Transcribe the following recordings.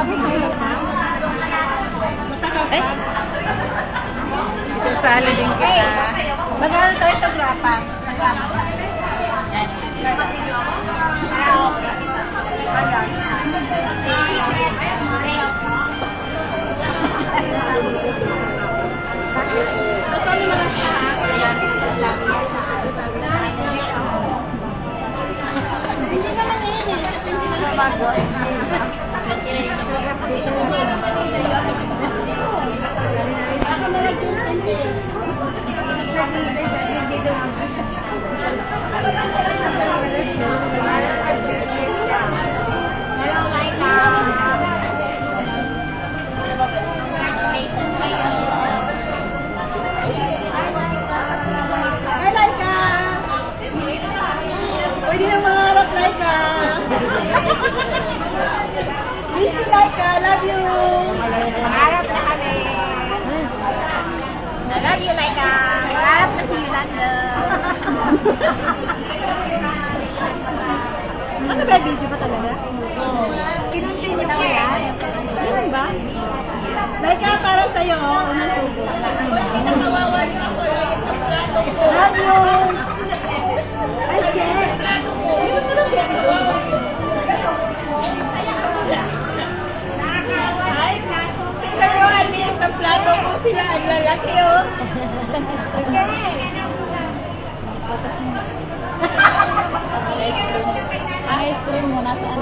Ay! Sasali din kita. Magkano tayo ito, grapa? Hindi naman yun eh. Hindi naman bago. Pwede na mangarap, Laika. Miss you, Laika. Love you. Mangarap na kami. Love you, Laika. Mangarap na si Yolanda. Ano ba? Video ba talaga? Oo. Kinunti mo na yan? Ganun ba? Laika, para sa'yo. Unang tubo. Love you. Ay, Jen. Ay, tingnan mo, ano yung plato ko sila. Ang lalaki, oh. Ang ice cream mo, nasaan?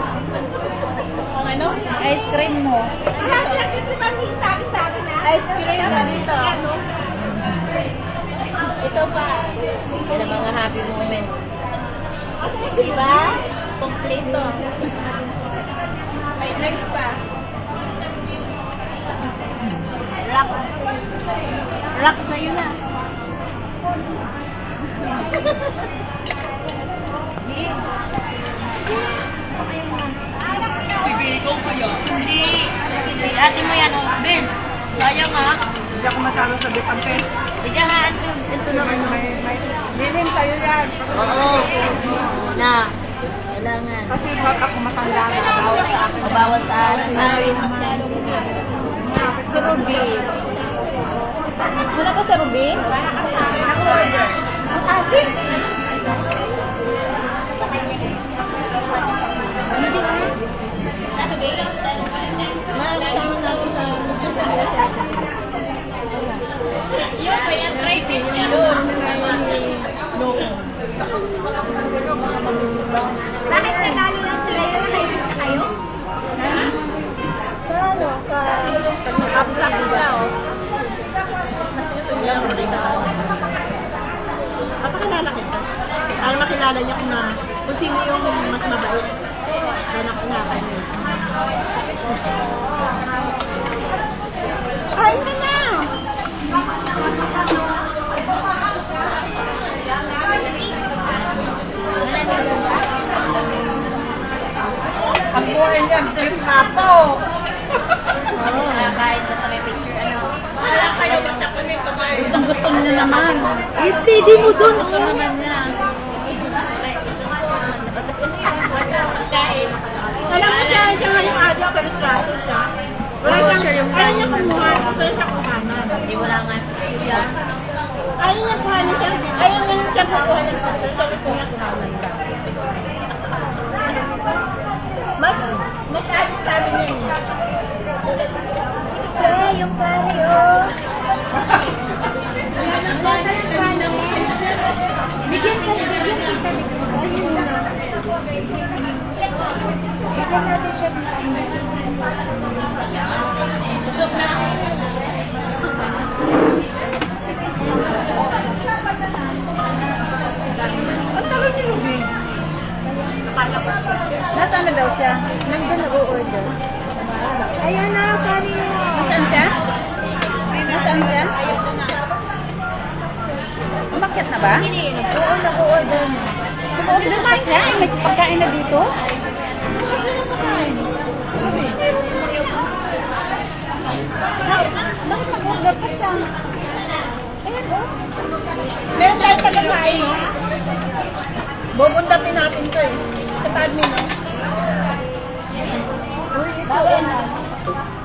Ang ano? Ice cream mo. Ice cream mo dito. Ito pa. Yan ang mga happy moments. Diba? Kompleto. May drinks pa. Relax. Relax sa'yo na. Sige, ikaw kaya. Hindi. Ate mo yan, oh. Ben, sayang ha. Hindi ako masyadong sa Bipante. Bigahan. Ito naman. Bilin sa'yo yan. Oo. Na. Kailangan. Kasi lahat ako matanda na. Bawal sa akin. Bawal sa akin. Si Ruby. Wala ka sa Ruby? Naka-order. Ang asin. Yung kaya try this niya. Bakit nanalo lang sila yun? Nakaibig sa kayo? Sa ano? Sa pag-upload sila, oh. Kapakilala kita. Para makilala niya kung sino yung mas mabait. Kaya nakunyakan niya. Kain ka na! Ang buhay niya, trip na to! Kahit na sa may picture, ano. Wala kayo magtakunin kumain. Gusto niya naman. Steady mo dun. Gusto naman niya. Alam mo siya, siya nga yung adyo, pero strato siya. Wala siyang, ayaw niya kumuha. Gusto niya kuhanan. Hindi wala nga. Ayaw niya kuhanan siya. Ayaw niya siya kukuha ng pagkakas. Sabi ko niya kuhanan ka. Mas adyo sabi niya niya. Siya, yung pari, oh. Bigyan ka, bigyan kita. Bigyan natin siya. Busog na. Ang tawag ni Ruby. Nasaan na daw siya? Nandun nag-o-order. Ayan na, kanin mo. Nasaan siya? Nasaan siya? Umakyat na ba? Oo, nag-o-order na. Nag-o-order na siya? Ay, may pagkain na dito? Ano na pagkain? Bakit nag-order pa siya? Ayan, oh. Meron tayo pagkain, no? Bubundatin natin to eh. Sa admin, no? Uy, ito. to.